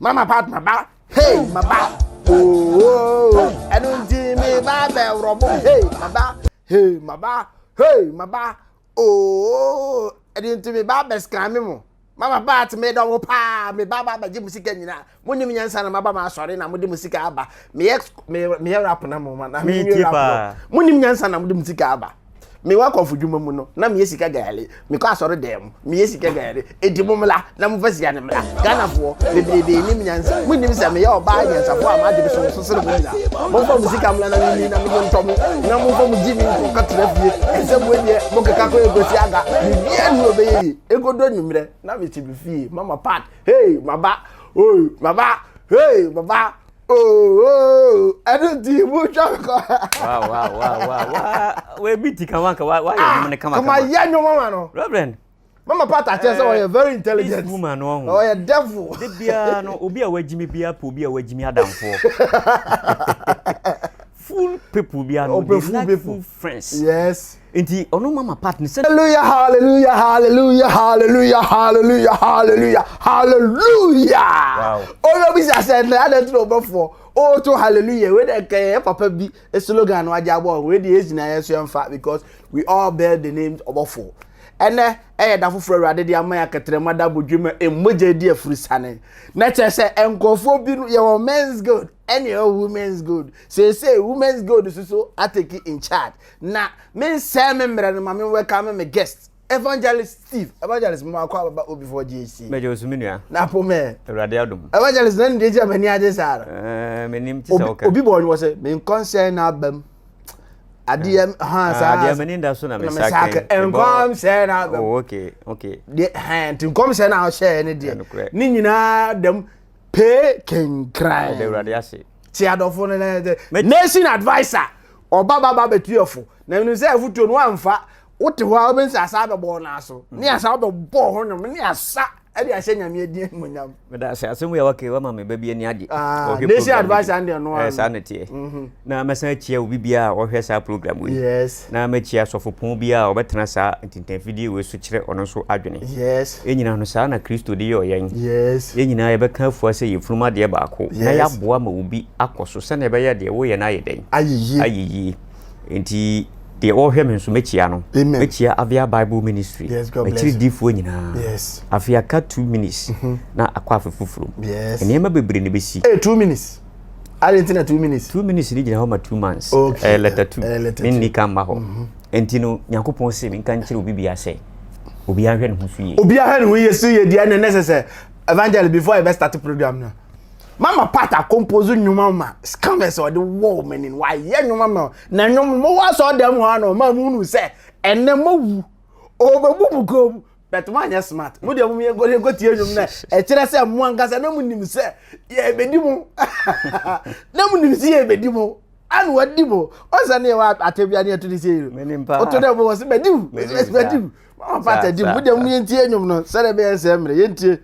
Mama Pat maba. Hey maba. Oh. I don't see me baba robo. Hey maba. Hey maba. Hey maba. Oh. I didn't see me baba scam mo. Mama Pat me don pa me baba ba ji musika nyina. Monim nyansa na maba ma asore na mode musika aba. Me rap na mo na me rap. Monim nyansa na mode musika aba. Me wa konfudwuma mu no na me yesika gale me ko asore dem me yesika gale edimumla na mu fasia ne mla Ghana fo bebebe ni nyansa munim se me ya oba nyansa fo ama de so sere mu na mo fa musika mla na ni na me ntom na mo fa mu jimi ko katra fie ese mu die mo keka ko egosi aga bibia nu obeyi egodo nyumre na me tibi fie Mama Pat hey maba oh maba hey maba oh, I don't do much. Wow. We beat you, come on. Why you come on? Come on, yeah, no mama, no. Reverend. Mama Pat, I tell you, you're very intelligent. This woman, no. Oh, you're devil. Did be no, obi a way Jimmy be up, obi a way Jimmy Adam for. Full people be no, full friends. Yes. Inti ono Mama Pat ni said hallelujah, hallelujah, hallelujah, hallelujah, hallelujah, hallelujah, hallelujah. Wow. Oh, no, I said, I don't know before. Oh, to hallelujah. We the papa be a slogan wajabo. We the age na yesu fat because we all bear the names of Ofo. And da foforo rade de amaya katrema da bodwuma emoje di afurusane. Na che se enkofo bi your men's good and your women's good. Say women's good so I take it in charge. Na men say member na me welcome me guest. Evangelist Steve. Evangelist mo akwa baba obi for GC. Mejo suminua. Na po me. Rade adom. Evangelist na ndi je mani ade sara. Menim ti se okay. Obi bo wo say me concern na bam. Adiem sa adiem ni nda so na me sake enkom say na oh okay de hand enkom say na share ni de ni nyina dem pay can cry de rade ase ti adofo ne nation advisor oba baba betuofo na nu say afutuo no amfa wote ho a bensa asa be bo na so ni asa be bo ho no ni asa e de ahye nyame adi munyam me da se asemu ya wake wa ma me baby ani ade okay nation advisor and no eh sa nete na mesa chia obi bia o hwe sa program we yes na ma chia sofopon bia obetena sa tintan video we so kire ono so adwene yes enyina no sa na Kristo de yo yen yes enyina ye beka afu se ye fruma de ba ko na ya boa ma obi akoso se na be ye de wo ye na ye den ayiyi enti the all him so mechia no mechia Avia Bible Ministry mechiri difo nyina yes afia ka 2 minutes na akwa afufufuru yes enema bebre ne besi 2 minutes alentina 2 minutes 2 minutes ni gina ho ma 2 months letter 2 ni kan ma ho entino yakopon se mi kan kire obi bia se obi ahwe ne ho suye obi ahwe ne ho yesu ye dia ne necessary evangelist before I start the program now Mama Pat compose nyuma ma scammers or the woman in why ye nyuma ma na nyum mo wa so dem ho no ma mu nu se enne mawu o be bubu ko but man ya smart mo de mo ye go tie nyum na e kire se mo angasa na mu nim se ye bedi mo na mu nim se ye bedi mo anu wadi mo o sa ne wa atebia ne to di se o to de mo se bedi Mama Pat di mo de mo ye tie nyum no se de be se mre ye tie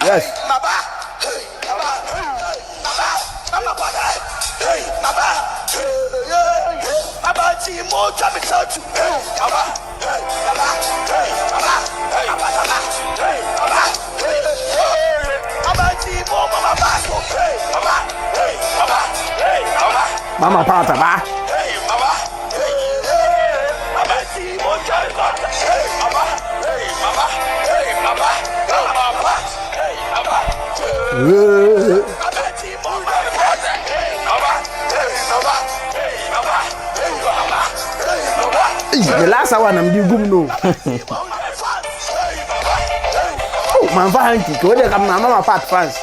yes baba hey baba hey baba mama baba hey baba hey baba ti mo jam it out hey baba hey baba hey baba hey baba hey baba hey baba ti mo mama baba hey baba hey baba hey baba Mama Pat ba hey baba hey baba ti mo jam it out hey baba hey baba hey baba the last one I'm doing no. Oh, my fancy, go there, come Mama Pat fans.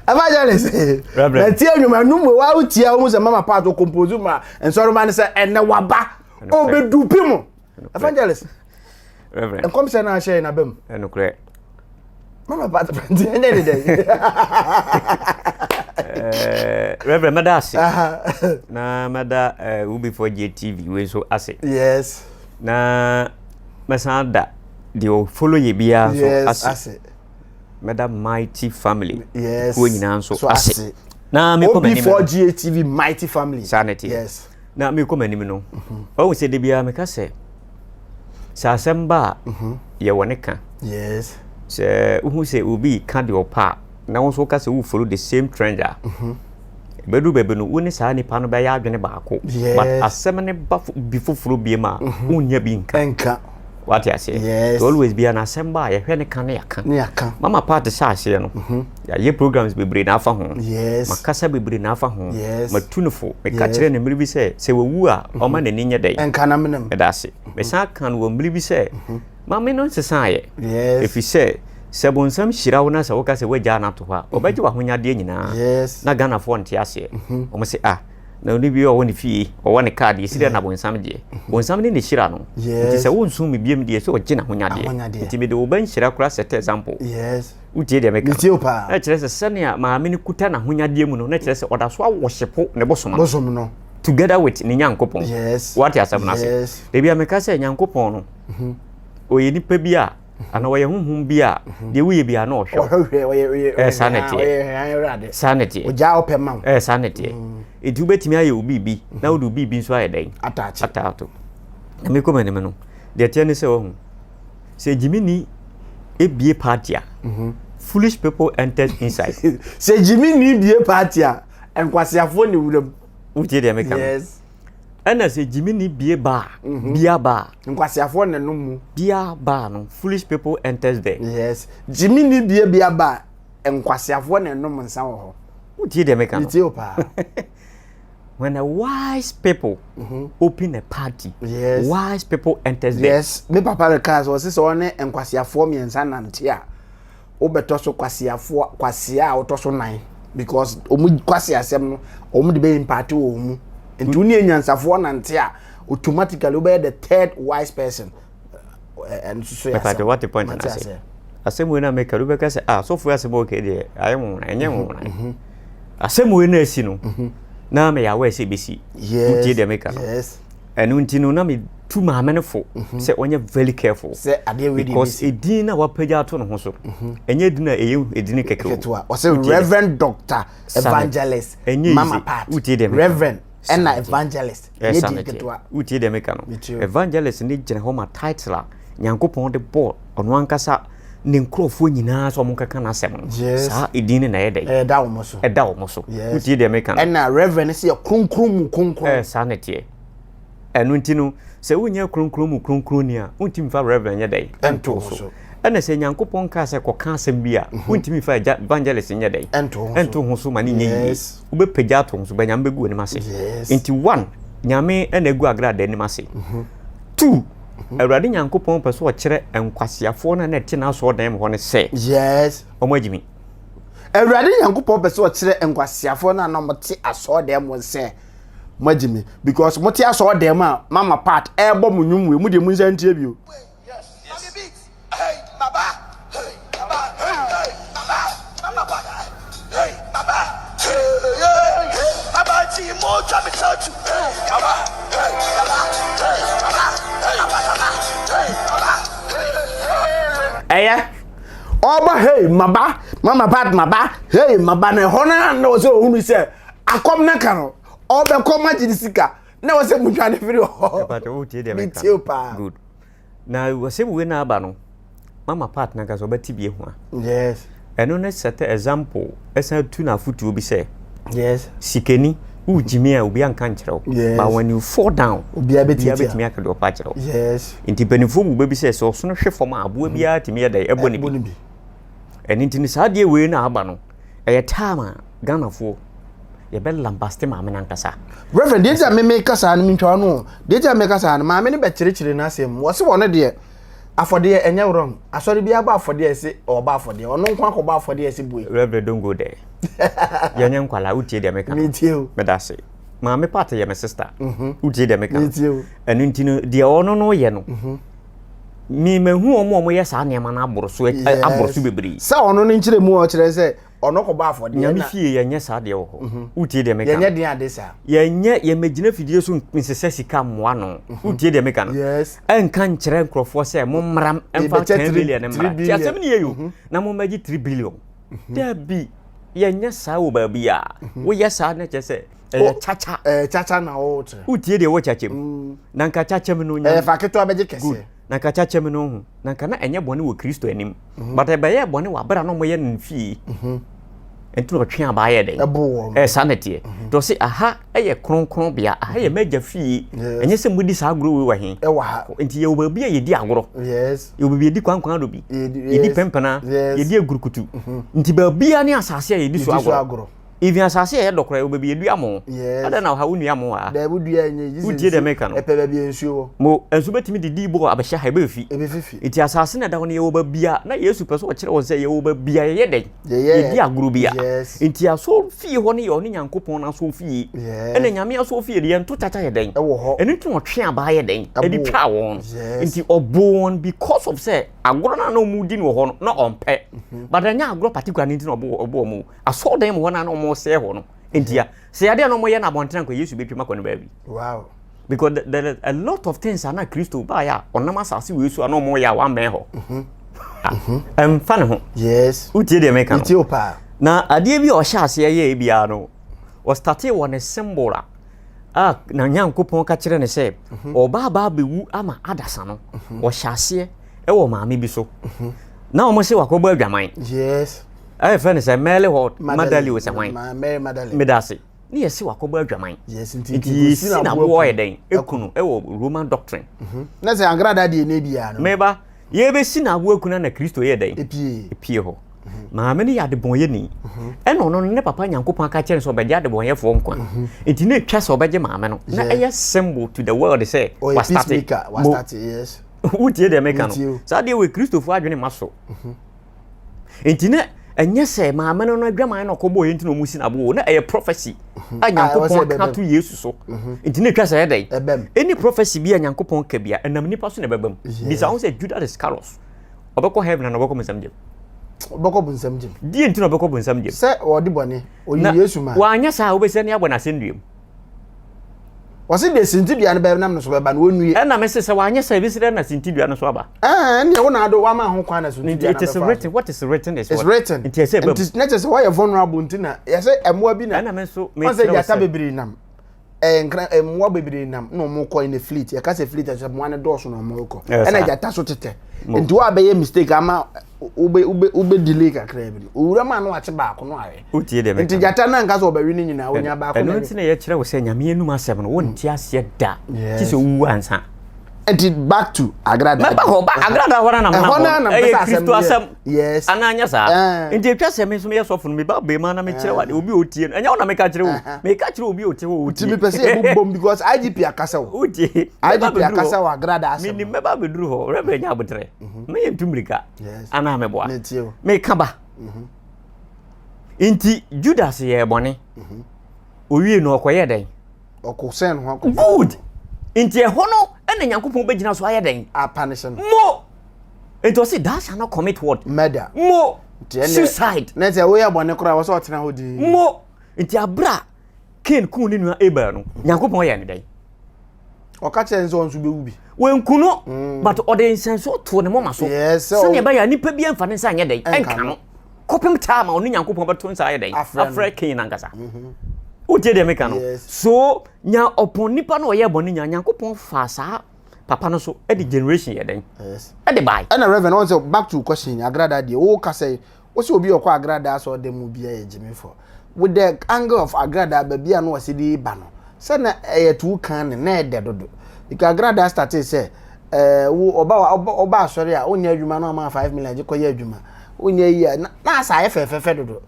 Evangelist, but tell you my number. Why would you almost a Mama Pat to compose ma and sorry man say and na waba o be dupi mo. Evangelist, Reverend, and come say na share na bem. No correct. Mama Pat any day. Reverend Madasi. Na mada ubi for JTV we so ase. Yes. Na masanda they will follow ye bia so ase. meda mighty family yes ko nyina so ase na me ko manim before GATV mighty family sanity yes na me ko manim no o se de bia me ka se sa asamba ye wone ka yes se uhu se obi ka de opa na won so ka se wo follow the same trend bedu bebe no woni sa ni pa no be ya adwene baako but asem ne ba bifoforo bie ma unya bi nka what you say yes always be an assemble ye hwe ne kan yaka mama part sha ase no ya ye programs bebre na afa ho yes makasa bebre na afa ho matunufo me ka kire ne mmiri bi se wewu a o ma ne nya dai enka na menem e da se me sa kan wo mmiri bi se mama no sesa ye yes if you say sebonsam shira wona se wo ka se waja na to ha obaji wa honyade nyina yes na Ghana fo nte ase o mo se na oni bi o woni fie o woni card yesi na bonsam de bonsam ni shira no nti se wo nsum biem de se o gina honyade nti me de wo ban shira kura set example yes utie de meka nti opa na kire se senia maame ni kuta na honyade mu no na kire se oda so awoshepo ne bosom no together with ni nyankopon yes what ya sabna se de bia meka se nyankopon no o ye nipa bi a ana wo ye honhom bi a de wo ye bi a na ohwe sanity o ja opema sanity edu betimi aye obi bi na wo do bi nso aye den atato na me komane me no de tie ne se wo hu se jimini ebie party a foolish people entered inside se jimini bie party a enkwasiafo ne wuram utie de me kan yes ana se jimini bie ba bia ba nkwasiafo ne no mu bia ba no foolish people enters there yes jimini bia ba enkwasiafo ne no mu nsa wo ho utie de me kan utie opa when a wise people open a party yes wise people enters there yes me papa the cars was so one enkwasiafo miensa nante a obeto so kwasiafo kwasia otoso nan because omu kwasiasem no omu de be impact wo mu ntu ni enyansafo nante a automatically we be the third wise person and so yeah what the point I say asem we na make you be ka say so fu asem okay dey ayemu na enyemu na asem we na esi no na me ya we se besi utie de make no yes enu ntinu na me tu ma amenefo say onye very careful say ade we dey because edin na wapaja to no ho so enye edin na edin keke o say reverend doctor evangelist mama part utie de reverend and evangelist ye di ketwa utie de make no evangelist ni gene ho ma title a nyankopon de ball ono ankasa ne nkrofo nyina so mo kaka na asem sa edin na yedai da wo so utie de make no and reverend say kronkron sanity enu ntinu se wonya kronkron ni a untimi fa reverend yedai ento so ana se nyankopon ka se koka asem bi a untimi fa evangelist yedai ento ho so mani nyi ube pagya to so banyam begu ni mase nti 1 nyame ena egu Agradaa ni mase 2 Awurade nyankopon pese o kire enkwasiafo na na ti na so dan ho ne se yes omagimi Awurade nyankopon pese o kire enkwasiafo na na moti aso dan mo se magimi because moti aso dan ma mama part e bo munwum we mu de mu nsa ntie bio Oba hey maba mama bad maba hey maba na hona na wo se ohunu se akom na ka no oba koma jidisika na wo se mutwane firi ho but wo tie de make good na wo se we na aba no mama part na ka so bati bie ho yes eno na set example esa tu na futu obi se yes sikeni ujimi a obi anka nkyerɛw but when you fall down obi abeti aka do pa kyerɛw yes nti benifo bu bebi se so no hwe fom aboa bi a timi yɛda ɛbɔ ne bi ɛni nti sa de we na aba no ɛyɛ tama Ghanafo ye be lambaste maame nankasa reverend deja me kasa no ntwa no deja me kasa no maame ne be kyerɛkyerɛ na asɛm wo se wo no de afode enye wrong asori bia ba afode ese oba afode ono nkwa akọba afode ese boy reverend don't go there yenye nkwala utie de meka me da se maame part ye me sister utie de meka enu ntino de ono no ye no mi mehu omo ye sa ne ma na aboroso bebri sa ono no nkyerɛ mu o kyerɛ se ono ko ba for de nyame fie yenye sa de wo utie de meka yenye de ade sa yenye ye magina fidie so nsese sika moa no utie de meka no yes enka nkyere nkrofo se mo mram emfa 10 billion mra ti asem ne yeyo na mo magi 3 billion da bi yenye sa wo ba bi a wo yesa na chese chacha na wo tre utie de wo chachem na nka chachem no nya fa keto abeje kese na nka chachem no hu na nka na enye bone wo Kristo anim but e be ye bone wa bra no mo ye nfie enti no twe abaye den sanete to se aha eye kronkron bia aha ye maja fie enye se mudi sa agro we wa he wa enti ye wo ba bia ye di agro yes ye wo bia di kwankwan do bi ye di pempana ye di agurukutu enti ba bia ne asase ye di so agro even asase ye dokora ye wo ba bia du amo ada na ha wonu amo a da bu dua enye Jesus udie de meka no epe ba bia nsuo mo enso betimi di bo abehya ha ba fi enti asase na da ho ne ye wo ba bia na Yesu pese o kire wo se ye wo ba bia ye den ye di agro bia enti aso fie ho ne ye oni Nyankopon na so fie ene nyame aso fie de ento tata ye den eni tu otwe aba ye den edi twa won enti obon because of say agro na no mu di no ho no na ompe but anya agro particular ni no obo mu aso den mo na no se ho no entia se ade no mo ye na bontan ko Yesu betwema ko no ba bi wow because there are a lot of things are not Christo ba ya onama sase we Yesu no mo ya wa me ho fan ho yes utie de meka utie opa na ade bi o sha ase ye bia no o starte won a symbol na Nyankopon ka kire ne se oba ba bewu ama adasa no o sha ase e wo maame bi so na o mo se wakoba adwaman yes I find say mele ho madali we say wan Mary Madali medase ni yesi wakoba adwaman yes nti na bo ye den ekunu e wo Roman doctrine na say Agradaa de na bia no meba ye be si na bo ekunu na Kristo ye den epie ho maame ni ya de bon ye ni e no no ne papa Nyankopon aka kire so be de bon ye fo nkwa nti na twa so beje maame no na eye symbol to the world say was started yes utie de meka no sa de we Kristo fo adwene maso nti na enye se maame no adwaman no kobo ye ntino musi na bo na eye prophecy Nyankopon ka to Yesu so nti na twa se dey any prophecy bi Nyankopon ka bia enam nipa so na bebam bisa won say Judas Iscariot obekọ heaven na obekọ msamjem obekọ bunsamjem die ntino obekọ bunsamjem se odi bone oyi Yesu ma wa anya sa obese ne abona senduem wasi de sintidua ne be nam no so be ba na onue na me se wa anya sa ebisire na sintidua no so aba ne wo na do wa ma ho kwa na sintidua na it is written what is written is what written it is say it not just why vulnerable ntina ya say emoa bi na me so me say ya ta bebiri nam emoa bebiri nam no mo ko in the fleet ya ka say fleet ya mo an do so no mo ko na ya ta so tete nti wa be ye mistake ama ube delay kakra bi owura ma no ache ba ko no awe utie de me nti jata na nka so obawi ni nyina onya ba ko eno nti na ye kire wo se nyame enum asem no won ti ase da ti se wu ansa and back to Agradaa ba ho ba Agradaa hona na Kristo asem yes ananya sa nti etwa se me so me sofo no me ba be ma na me kire wade obi otie no enya wona me ka kire wo me ka kire obi otie wo otie me pese e bom because IGP akasa wo utie IGP akasa wo Agradaa asem me ni me ba be duru ho rebe nya abotre me ye ntumrika ana me boa netio me ka ba nti Judas ye bone owie no okoye den okosen ho akọ good nti e hono ene Nyankopon begina so aye den a punishment mo enti o say that shall not commit what murder mo suicide na say we yabone kora wo so otena ho di mo nti abra Cain kun ni nua Abel no Nyankopon ye ne den o ka che nzo nso be wubi wen kuno but o de nsenso to ne moma so se ne ba ya nipa bi amfa ne nsa anye den enka no kopem taama oni Nyankopon ba to nsa aye den afra Cain angasa utie de meka no so nya opon nipa no ye boni nya Nyankopon fa sa papa no so e the generation ye den yes e the buy and Reverend on say back to question Agradaa de o ka say o say obi okwa Agradaa so dem mu bia ye jimi for with the angle of Agradaa ba bia no wase di ba no say na e tu kan ne na e de dodo because Agradaa started say wo oba asori a onya adwuma no ma 5 million je koye adwuma onya yi na asa ye fefefe dodo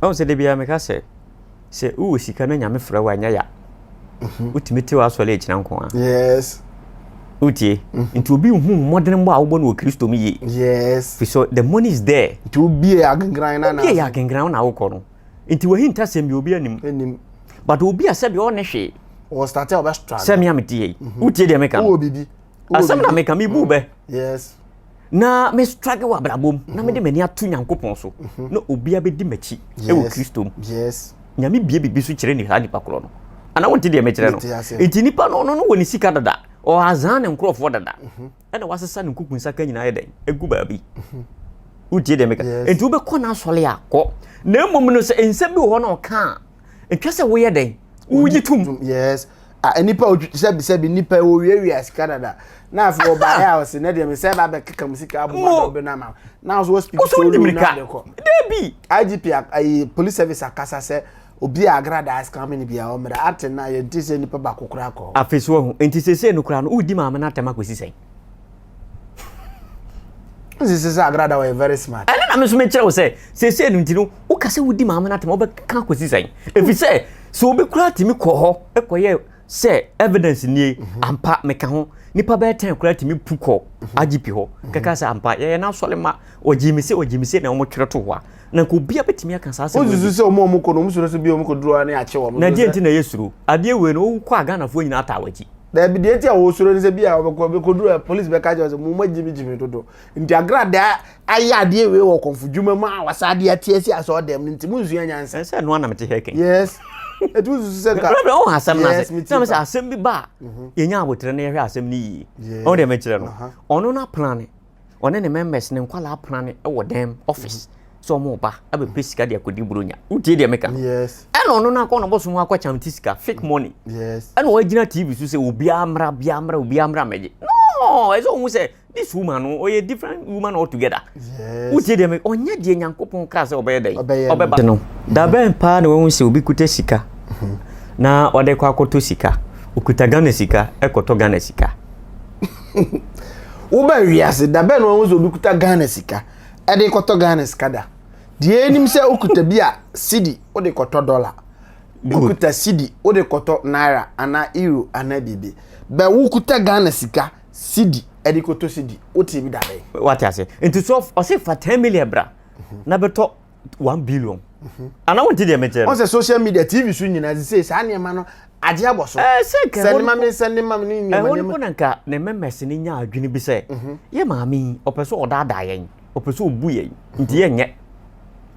o say de bia me ka say se u sika na nyame fra wa nya ya utimete wa sole ekina nko a yes utie nti obi hu modern mbo a wo no Kristo mi ye yes so the money is there nti obi ya gangran na obi ya gangran na wo ko no nti wo hinta sem bi obi anim but obi asabi o ne hwe o start obestra sem ya meti ye utie de meka o bibi asem na meka mi bu be yes na me struggle wa brabom na me de mani atu Nyankopon so na obi abedi machi e wo Kristo yes nyame bie bibi so kire ni ha nipa kro no ana wonti de me kire no enti nipa no woni sika dada o azan ne nkrofo dada e na wasesa ne nkukun saka nyina yeden egu baabi utie de me ka enti wo be kona asole akọ na mmom no se ensem bi ho na oka etwa se wo yeden wo yitum yes nipa sebi nipa wo wiawia sika dada na afọ ba ya o se na de me se ba be keka musika abo be na ma na so speak so lu na de ko debi IGP police service akasa se obi Agradaa scam ni bia o mera aten na ye ntise nipa ba kokora ko afeso ho ntisese no kora no udi ma na tema kwesi sen ntisese Agradaa were very smart ana na me so me kire wo se sese no ntino wo ka se udi ma na tema obe ka kwesi sen efi se so obi kura timi ko ho ekoye se evidence ni ampa meka ho nipa ba 10 kura timi puko IGP ho kaka se ampa ye na sole ma ojimise na omo twere to ho na ko bia betimi aka sa se ozuzu se omo ko no musuro se bia omo ko duro na ache wo na die nti na yesuro ade we no wo kwa Ghana fo nyina atawaji da bi die nti a wo suro ni se bia ko duro police be ka je se mu majimi dodo nti Agradaa aya ade we wo konfudwuma ma wasa ade atie si aso dem nti mu nsu anyansa se no na mete heken yes it was said ka no hasam na se na se asem bi ba yenya abotre na yehwe asem ni yi o de me kire no ono na plan one ne members ne nkwala plan e wo dem office so mo ba abe pesika de akodi buronya utie de meka yes eno ono na ko no boso mu akwa chamtisika fake money yes eno wagina TV so se obi amra meje no ezo mu se this woman no oye different woman altogether yes utie de me onye de Nyankopon ka se obeye obeba no da ben pa na wo se obi kuta sika na ode kwa akoto sika okuta Ghana sika ekoto Ghana sika wo ba wiase da ben wo se obi kuta Ghana sika ede koto Ghana sika da die nim se okuta bia cedi wo de koto dollar okuta cedi wo de koto naira ana euro ana bibi ba wo kuta Ghana sika cedi ede koto cedi wo ti bi da be what you say into so o say for 10 million bra na beto 1 billion ana wonti de meje on say social media TV so nyina say sa ne ma no aje aboso send ma ni ni ma ne nka ne members ni nya adwene bi say ye maami opeso odada yen opeso obu yen nti ye nye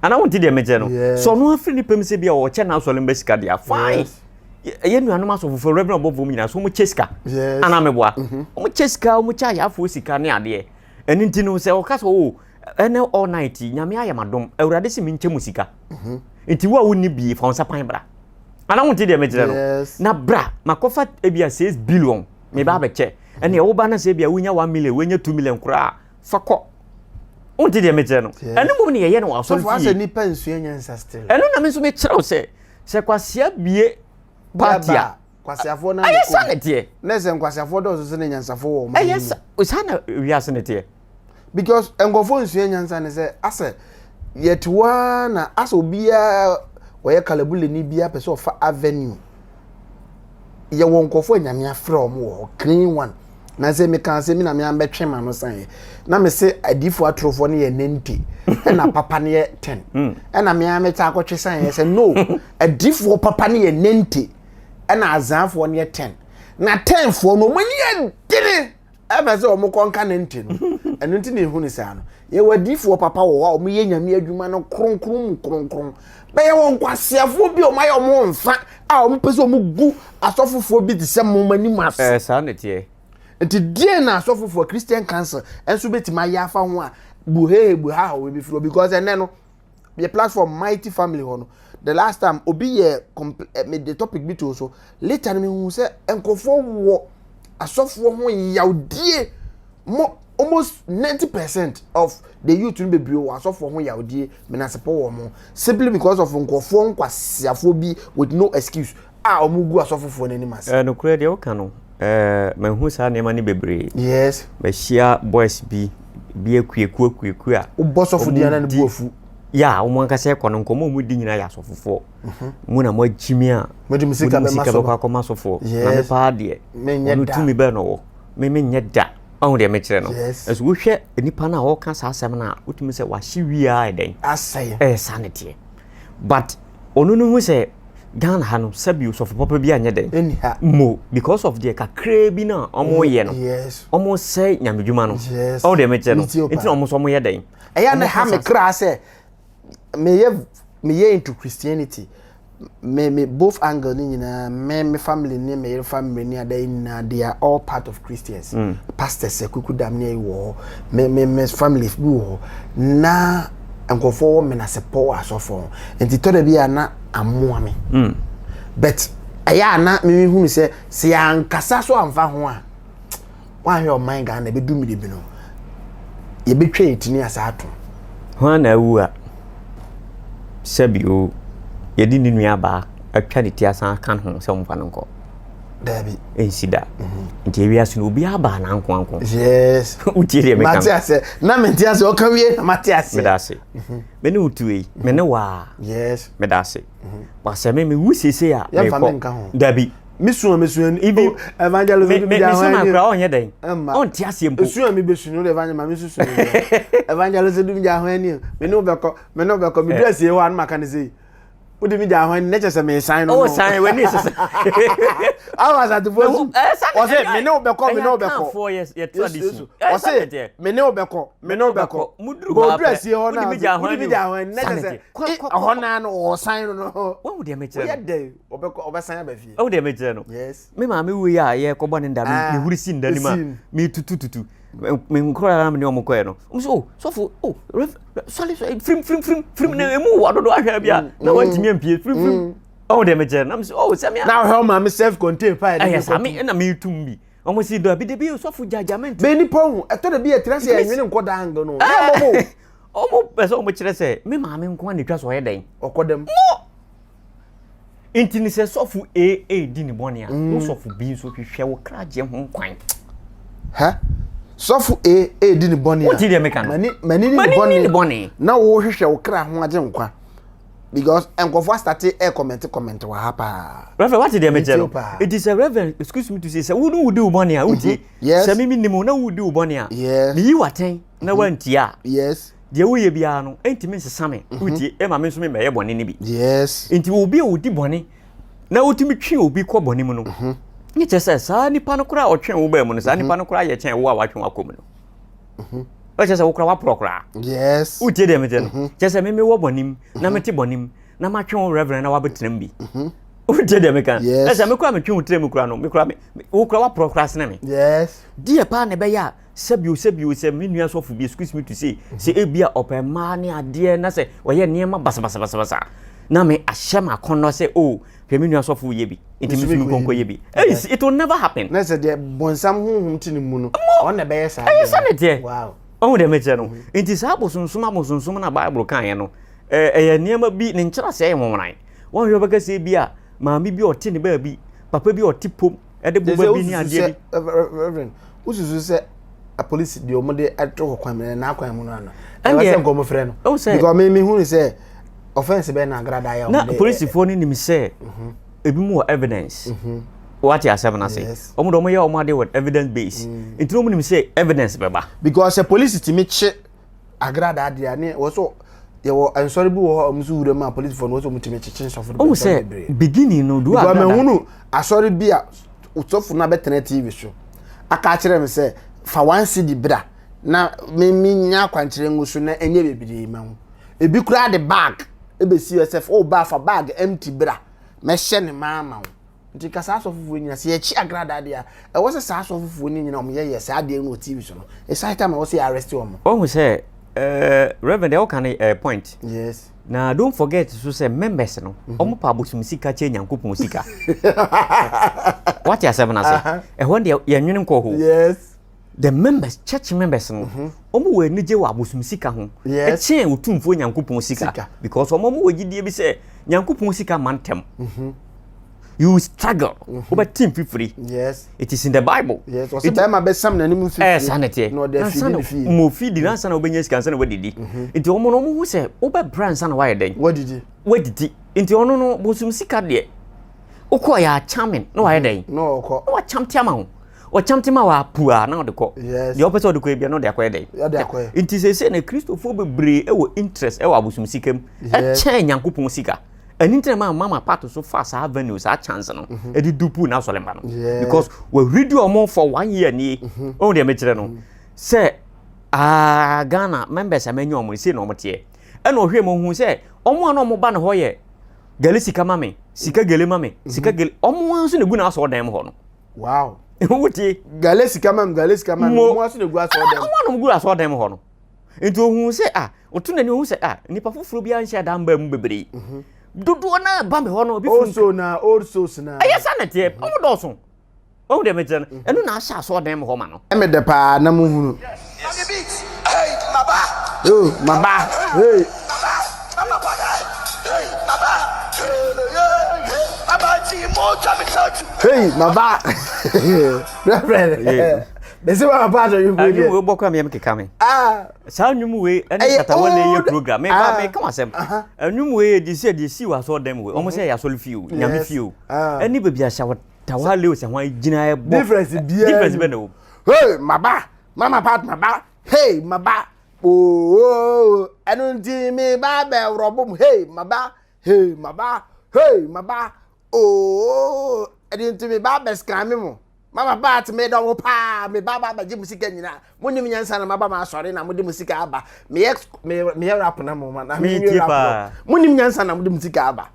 ana wonti de meje no so no afri ni pem se bia o che na so le mbesika dia fine ye nuanom aso fofo reverend bobo mu nyina so mu cheska ana meboa mu cheska mu cha ya afo sika ne ade eni nti no se o ka so ene all night nyame ayamadom awurade se minche musika enti wo woni bi fa onsa pan bra ana wonti de mejire no na bra makofa ebia 6 billion me ba beche ene wo ba na se ebia wonya 1 million wonya 2 million kura fako wonti de mejire no ene mum ne ye no aso fi so ni pensu enyansa still ene na me so me kire se kwasia bie partia kwasiafo na aye sanete na se kwasiafo do so ne nyansafo wo mo aye sana wi sanete because engofo nsu enyansa ne se ase yetwa na aso bia oye kalabule ni bia pese ofa avenue ye wonkofo nyame afre omo wo clean one na se me kan se mi na me ambetwe ma no san na me se adifo atrofo ne ye nenti na papa ne ye 10 na me ameta akotwe san ye se no adifo papa ne ye nenti na azanfo ne ye 10 na 10 fo no mani ye dire ebe se omo konka nenti no eno nti ne hu ni sa no ye wadifo papa wo wa omo ye nyame adwuma no kronkron be ye won kwasiafo bi o maye omo mfa a omo pese omo gu asofofo bi dise momani mas sa netie enti die na asofofo Christian Council enso betima ya afa ho a buha we bi fro because ene no the platform Mighty Family ho no the last time obi ye me the topic bi to so later me hu se enkofo wo asofo ho yawdie mo almost 90% of the youth in Bebrio was off for Yaudi, Menasapo, simply because of Uncle Kwasiafo with no excuse. Mugu as off for any mass. No credit, Okano. My who's her name, Money Bebre. Yes, my sheer boys be a quick, boss of the and Bofu. Ya, one can say, Conocomo, we didn't ask for. Muna mo Jimia, Madame Sika, Commasso for. Yes, party. Men to me, Berno. Mean yet that. On the metre no as we share nipa na o kan sa asem na utumi se wa hye wi ai den asay sanity but onu no hu se Ghana hano sabius of papa bi anya den Anyhow. mo because of the kakra bi na omo ye no Yes. omo say nyamedwuma no Yes. all dem che no enti omo so omo ye den Eya na ha me kra say me ye into Christianity me both angle ni nyina me family ni me family ni ada na they are all part of Christians. Pastors kuku dam ni wo me family bi wo na nkofo me na sepo asofo enti to da bia na amoa me but eya na me hu se se ankasa so amfa ho a wan your mind ga na be du mi de bi no ye betwa etini asato ho na awu a sabio yedi ni nua ba atwa ne tiasa kan ho se omfa nko Dabi ensida nti ewiase no obi aba na nko yes utie de meka Matias na mentias o kan wie Matias medase me ne utuwe me ne wa yes medase ba se me wusese a ya fa menka ho dabi mesuan ibi evangelism bi ja ho me kra onye den on ti ase mpo mesuan me besunu de evangelism me susu evangelism bi ja ho ani me no beko me do ase ho an maka ne sei udi mi ja ho ani neche se me sign no oh sign we ni se awas at voice o say me no beko 4 years ye tradition o say me no beko mudru ba do ase ho na udi mi ja ho ani neche se ho na no o sign no wo wo de me chere ye dey obeko sign ba fie wo de me chere no yes me ma me we ya ye ko bo ne nda me huri si nda ni ma me tutututu me nkora na me omo koe no so for sorry frim na emu wa do ahwa bia na wantimi ampie frim oh de me chere na me so se me now help me self contain pa yes me na me tum bi omo si do bi de bi so for judgment be ni pon eto de bi e tira se enwene nkoda hang no omo pese omo chere se me ma me nko na twa so ye den okodem intini se so fu di ni bone a so fu bi so hwehwe wo kraje ho kwan ha sofu di ni bone what did you make an mani ni bone na wo hwehwe wo kra ho agye nkwa because enkofo start comment wa hapa reverend what did you make it is a reverend excuse me to say wo no do bone a uti se mimi nimo na wo do bone a ni yi waten na wantia yes de wo ye bia no entimi nsesame uti e ma me so me meye bone ni bi yes enti obi o di bone na otimi twe obi ko bone mu no ni chese sa nipa no kura otwe wo ba mu no sa nipa no kura ye chen wo a watwe akom no o chese wo kura wa prokura yes utie de mete no chese me wo bonim na mete bonim na matwe wo reverend na wa betrem bi utie de meka esa me kura metwe wo trem kura no me kura wo kura wa prokura sene me yes die pa na be ya sabio se me nua so fu bi excuse me to say se ebia open ma ne ade na se wo ye niema basa na me ahyem akono se oh pemi nua so fu ye bi intimi mi konko ye bi it will never happen na se de bonsam honhom tini mu no on na be ye sa wow oh de meche no inti sa bosunsum na bible kan ye no ye niema bi ne nkyira se ye honran won hwe beka se bi a maami bi ote ne ba bi papa bi ote pom e de boba bi ni ade bi reverend ususu se a police di omode atro kwan na akwan mu no ana e wa se nkomo frɛ no because me hu ni se offense be na Agradaa ya na police for ni nim say ebi mu evidence what you say na say omo do mo ya omo ade with evidence base nti no mo nim say evidence beba because the police ti me che Agradaa dia ne wo so ye wo ansori bi wo omo so wura ma police for no so mo ti me che so for omo say beginning no do Agradaa because me hunu asori bi a utofo na betena TV show aka kire me say fa one cd bra na me nya kwankire ngusu na enye bebiri ma ho ebi kura the bag ebesi yourself oh ba for bag empty bra me hye ne mama wo nti kasa asofufu nyina se echi Agradaa dia e wo se sa asofufu ni nyina om ye sa ade no TV so no e sai time wo se arrest wo mo oh say reverend how can point yes na don't forget so say members no omo pa bosum sika che nyankopon sika what you say na say e ho de ye nwene nko ho yes the members church members no omo we nije wa bosum sika ho e che otumfo nyankopon sika because omo we gidie bi say nyankopon sika mantem you struggle over team free yes it is in the Bible yes o se be ma be sam na nim free sanete no de feed mo feed na sana obenya sika sana wadidi nti omo no mo hu say oba brand sana wa yeden wadidi nti ono no bosum sika de okoya chairman no wa yeden no oko wa chamtiama ho o chamtima wa pua na de ko de opese de ko bia no de akwa dey nti se na Christopher bebre e wo interest e wo abusum sikam e chen nyankopon sika anytime mama part so fast avenue sa chance no e di dupu na so lemba no because we read you more for 1 year ni o de me kire no say Ghana members amenyo omo say no mote e na ohwe mo hu say omo na omo ba na ho ye gale sika mame sika gele mame sika gele omo anso na gu na so dan mo ho no wow wuti gale sika mame omo anso na gu aso dan omo na gu aso dan mo ho no enti ohun say otu na ni ohun say nipa foforo bia nhia dan ba mu bebre dodo na ba me ho no bi also na also na ayesa na tie omo do so o de me tene enu na asha so dan mo ho ma no e me de pa na mo hunu hey maba oh maba hey mama pada hey maba hey maba reverend Bese wa part you go there. You bokwa me kekame. Sa nwum we ene katawale ye program. Me ba me come asem. Nwum we di si wa so dem we. Omo say ya solve you, nyame fiu. Eni be bia sha tawale o se hwan gina e bo. Difference be no. Hey, maba. Mama part maba. Hey, maba. Oh, enu ndi me ba be robum. Hey, maba. Hey, maba. Hey, maba. Oh, enu ndi me ba be scam me mo. Mama bat me don pa me baba ba ji musika nyina moni nyansa na maba ma asore na modi musika aba me rap na mo na me rap moni nyansa na modi musika aba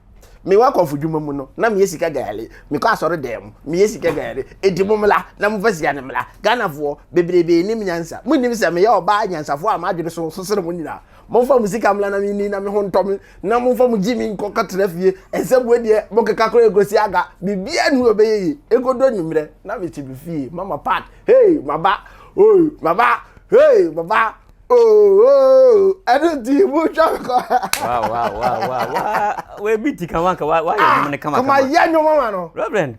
me wa konfudwuma mu no na me yesika gale me ko asore dem me yesika gale edimumla na mo fasia ne mla ganafo bebrebe ni nyansa moni se me ya oba nyansa fo amadwe so sere mo nyina mo fa musika mla na me ni na me ho ntom na mo fa mu jimi nko katena fie ensebu de mo keka ko egosi aga bibia nu obeye egodo nyumre na me tibi fie mama pat hey maba oh maba hey maba oh I don't do much wow we biti kawanka why you mane kama kama yanyo mama no reverend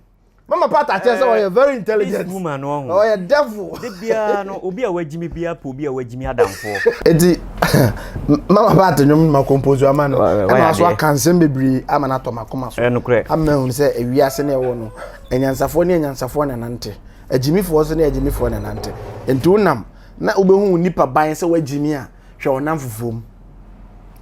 mama pat atese o you very intelligent woman no oh you devil de bia no obi a wagimi bia po obi a wagimi adamfo edi mama pat nyom ma compose ama no na so akansem bebri ama na to makoma so no kure ama hu se ewiase na ewo no enyansafo na nante agimifo so na agimifo na nante enti unam na obehu nipa ban se wagimi a hwe onam fufom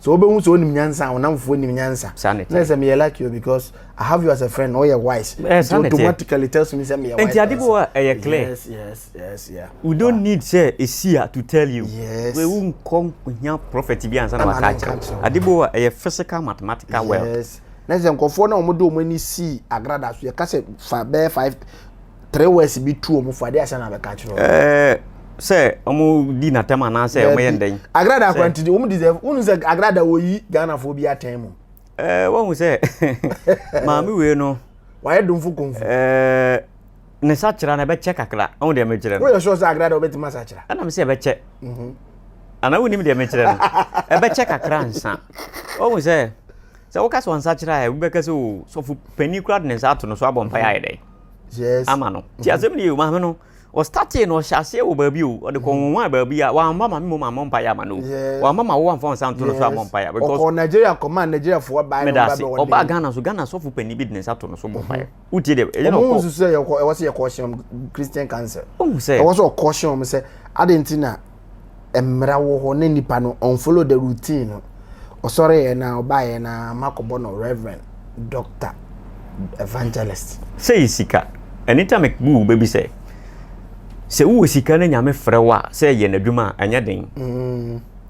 so obehu so onim nyansa onam fufo onim nyansa na say me like you because I have you as a friend or you're wise so automatically tells me say me wise enti adibo e clear yes yeah we don't need say a seer to tell you we won't come nya prophet bi ansa na waka adibo e physical mathematical world yes na say nkofo na omodo omani see Agradaa so ye ka say 3 words bi 2 omfo ade asa na be ka kiro say omo di na tema na say omo yenden Agradaa kwantidi omo deserve unu say Agradaa woyi Ghana fo bi atem won say maami we no why domfo konfo ne sa kira na be check akra on de me kire no we sure say Agradaa obeti ma sa kira ana me say be check ana woni me de me kire no e be check akra nsa won say wo ka so nsa kira e we be ka so fu pani kra ne sa to no so abon pa ya ide yes ama no ti asem ni ma me no o starting no hyase wo ba bi o de ko nwa ba bi a wa mama me mama mpa ya ma no wa mama wo amfa nsa to no so ampa ya because o Nigeria command Nigeria for buy no ba be o ba Ghana so fu pani business ato no so bo pa ya uti de e no ko so say e was your caution Christian cancer o say e was a caution me say adentina emra wo ho na nipa no on follow the routine no o sorry na o ba ye na makobo no reverend doctor evangelist say sika anytime bu baby say se wo sika na nyame frewa se ye na dwuma anya den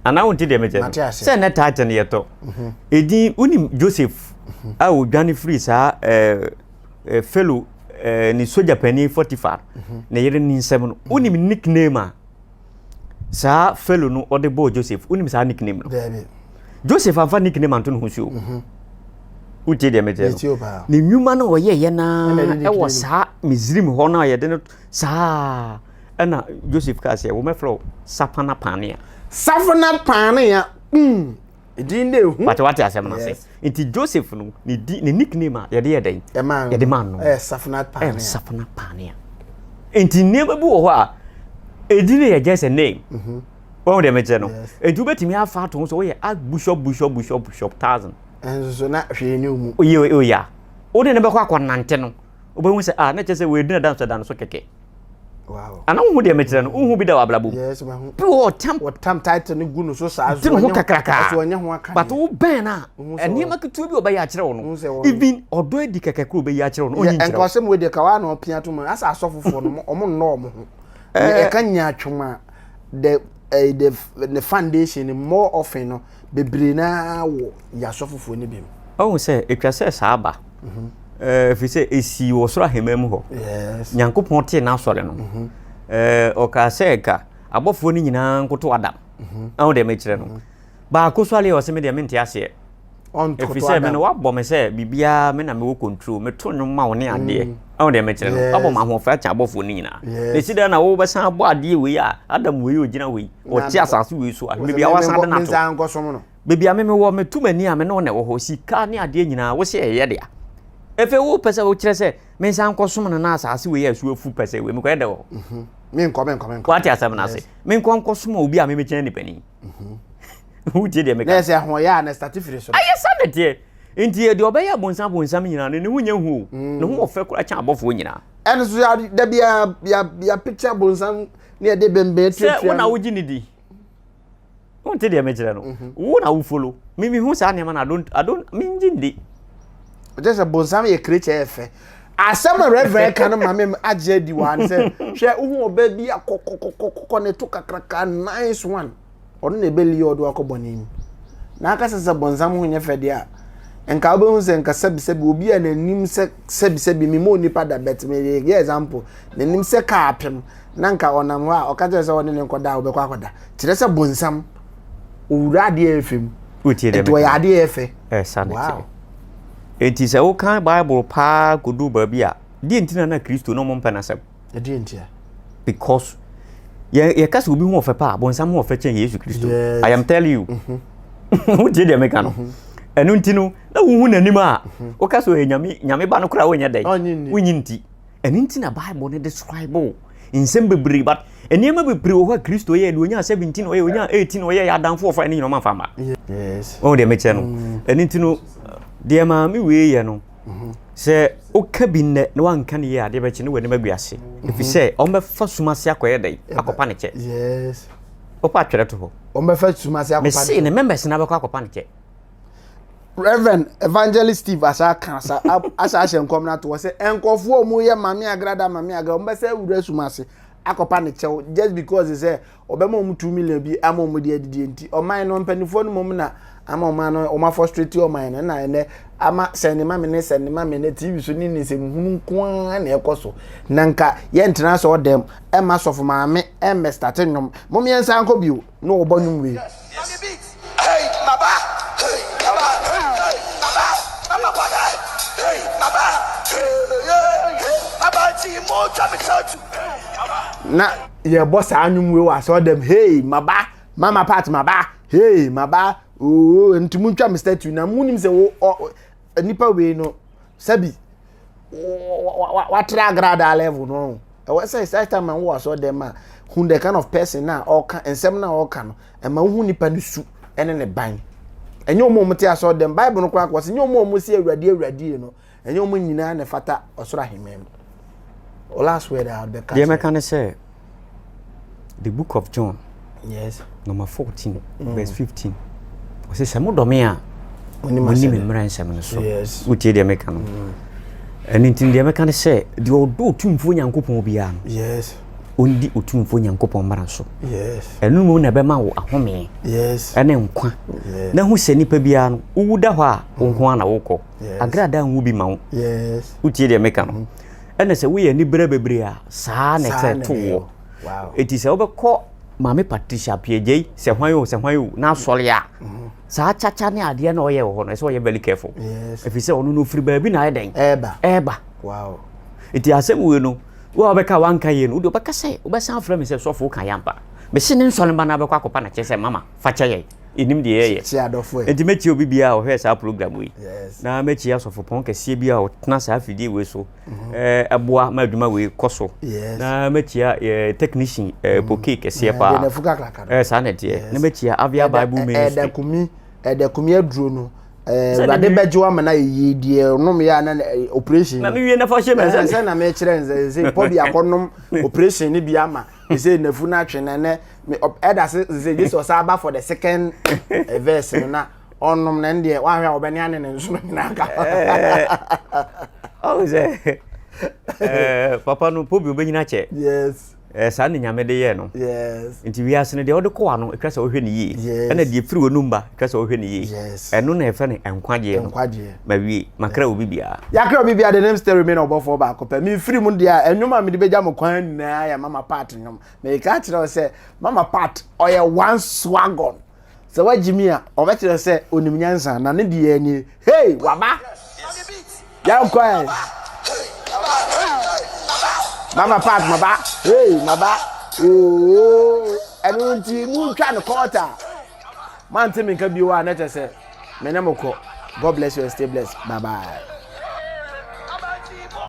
ana wonti de meje se na titan ye to edi unim Joseph a o dwane free sa fellow ni soja pani 45 na yere ni 7 unim nickname a sa fellow no odebo Joseph unim sa nickname no Joseph afa nickname anto no husu uti de meje ni nyuma na oye ye na e wo sa Misrim ho na ye de no sa ana Joseph ka se wo mefro sapana pania edin de hu what asem na se nti Joseph no ni nickname a ye de den ye de man no sapana pania nti name bu ho a edin ye just a name wo de meje no edu betimi afa to so ye bishop 1000 enzo na hwe ni mu oya o de ne be kwa nante no obehu se na chese we dina dance dan so keke Wow. Ana hu de me kire no hu bi da wablabo. Yes, ma hu. What tam title ni gu no so saa so. Ho kakraka. So anya ho aka. But wo ben na eni ma ketu bi oba ya kire wo no. Even odo edi kakakro oba ya kire wo no onyi kire. Enko se mo de ka wa na opia to mo asa asofofo no omo no omo ho. E ka nya atwoma the foundation more often no bebre na wo ya asofofo ni bim. Oh say etwa se saa ba. Fi se esi wo soro ahemam ho. Yes. Nyankopon te na sore no. O ka se ka abofo ni nyina nkoto adam. Awo de me kire no. Ba ko so ale o se me de me nte ase. On to fi se me no wabo me se bibia me na me wo control me to no ma wo ne ade. Awo de me kire no. Abo ma ho fa cha abofo ni nyina. Le si da na wo be san abo ade we a adam we ogina we. O ti asase we so a bibia wasan de na to. Nza nko so no. Bibia me wo me tumani a me no ne wo ho sika ne ade nyina wo se ye de a. Efe wo pese wo kire se me san kosom na asase we ya su afu pese we me ko de wo. Me nko. What ya sam na se. Me nko kosom obi a me me kire ni pani. Who did they make? Na se ho ya na start free so. Aye sanete. Enti e de obaya bonsam nyina ne hu nya hu. Ne hu ofa kura cha abofo nyina. En so da bia picture bonsam ne de bembe tria. Se wona wo gini di. Won te de me kire no. Wo na wo follow. Me hu sa ne ma na I don't me gindi. Just a bonsam ye creature efe. Asama reverend kan ma me agye di wan se hwe uhu oba bi akokokokoko ne to kakraka nice one. Ono na ebeli odo akobonim. Na aka se bonsam hu nya fede a. Enka obo hu se enka sebi obi a nanim se sebi mi mo nipa da bet me give example. Nanim se ka apem na nka onam ho a okaje se woni ne nkoda obekwa akoda. Kire se bonsam owura de efem. Utie de. To ya de efe. Sanity. Wow. Enti se wo kan Bible pa godu ba bi a di entina na Kristo no mo mpa na seb di entia because ye kasa obi hu ofa pa bonsam hu ofa chen Yesu Kristo. I am telling you wo je de meka no enu ntino na wo hu nanim a wo kasa o nyame ba no kra wo nya dai wo nyinti enu ntina Bible ne describe insem bebre but enema bebre wo Kristo ye do nya 17 o ye nya 18 o ye ya danfo ofa ni no man fama. Yes wo de meche no enu ntino de ma mi we ye no se o kabinne no anka ne ye ade be che ne wani maguase ifi se o me fa sumase akoye dai akopa ne che. Yes o pa twere to ho o me fa sumase akopa me se ne members na be ko akopa ne che. Reverend Evangelist Steve asa kansa asa ahyenkom na to se enkofo mu ye mame agrada o me se wura sumase akopa ne che just because he say obema mu 2 million bi ama mu de adidi enti o man no mpanifo no mu na ama man no o ma frustrate o man na ene ama senima me ne TV so ni se hunu kwa na ekoso na nka ye ntena so dem e ma sofo maame e me start nyom mom ye nsan ko bio no obo nyum we. Hey baba na ye boss anyum we wa so dem hey maba mama part maba hey maba oh ntumu ntwa me statue na munim se wo nipa we no sabi what Agradaa level no e we say time man wo so dem a who the kind of person na all kan ensem na all kan e ma hu nipa no su ene ne ban enye omo mte aso dem Bible no kwa kwase enye omo si awurade no enye omo nyina ne fata osoro ahemem. Last word I the can say the book of John, yes, number 14, verse 15. O se samu do me a oni me mran sam no so. Yes. Utie de me kan. And in the American say the odo tumfo nyankopon bia no. Yes. Ondi otumfo nyankopon mara so. Yes. Enu mu na be ma wo ahome. Yes. Ene nkwa. Na hu se nipa bia no wuda ho a wo ho na wokọ. Agradaa hu bi ma wo. Yes. Utie de me kan. Ene se we ni bere bebre a saa na se to wo. Wow. Eti se obekọ Mame Patricia Piejei se hwan yo na sole a. Saa chacha ne ade na oye ho no so oye very careful. Yes. Efi se onu no free ba bi na eden. Eba. Wow. Eti asem we no wo obeka wanka ye no wo obeka se obesan fra me se sofo kan yampa. Me se ne nsole ba na obekọ akopa na che se mama fa che ye. Enim de ye. Chi adofo e. Enti mechi obi bia o hwe sa program we. Yes. Na mechi asofo pon kese bia o tena sa afidie we so. Aboa ma adwuma we koso. Yes. Na mechi technician poke kese pa. Na fuka klaka. Sa na de. Na mechi avia Bible ministry. Edakumi aduro no Rade bejo am na yi die nom ya na operation na me wie na fa hye me say na me kire nze pobi akonom operation ni bi ama say nafu na atwe na ne eda say Jesus aba for the second verse na onom na ndie wa hwe obani ane ne nso na aka oh say papa no pobi obanyina che yes sa ne nyame de ye no yes nti wi asene de o de ko ano etwa se o hwe ne yi ena de firi onumba etwa se o hwe ne yi eno na efe ne enkwade no ma wi makra obi bia ya kra obi bia the name still remain obofo ba ko pa mi firi mu de a enwuma mi de beja mo kwan na ya mama part nyom me ka kire se mama part oye one swagon se wajimi a o be kire se onimnyansa na ne de ani hey waba ya kwa Mama Pat, maba. Hey, maba. Oh, and unti mu twa no quarter. Man tell me can be one, let us say. Me na moko. God bless you and stay blessed. Bye bye.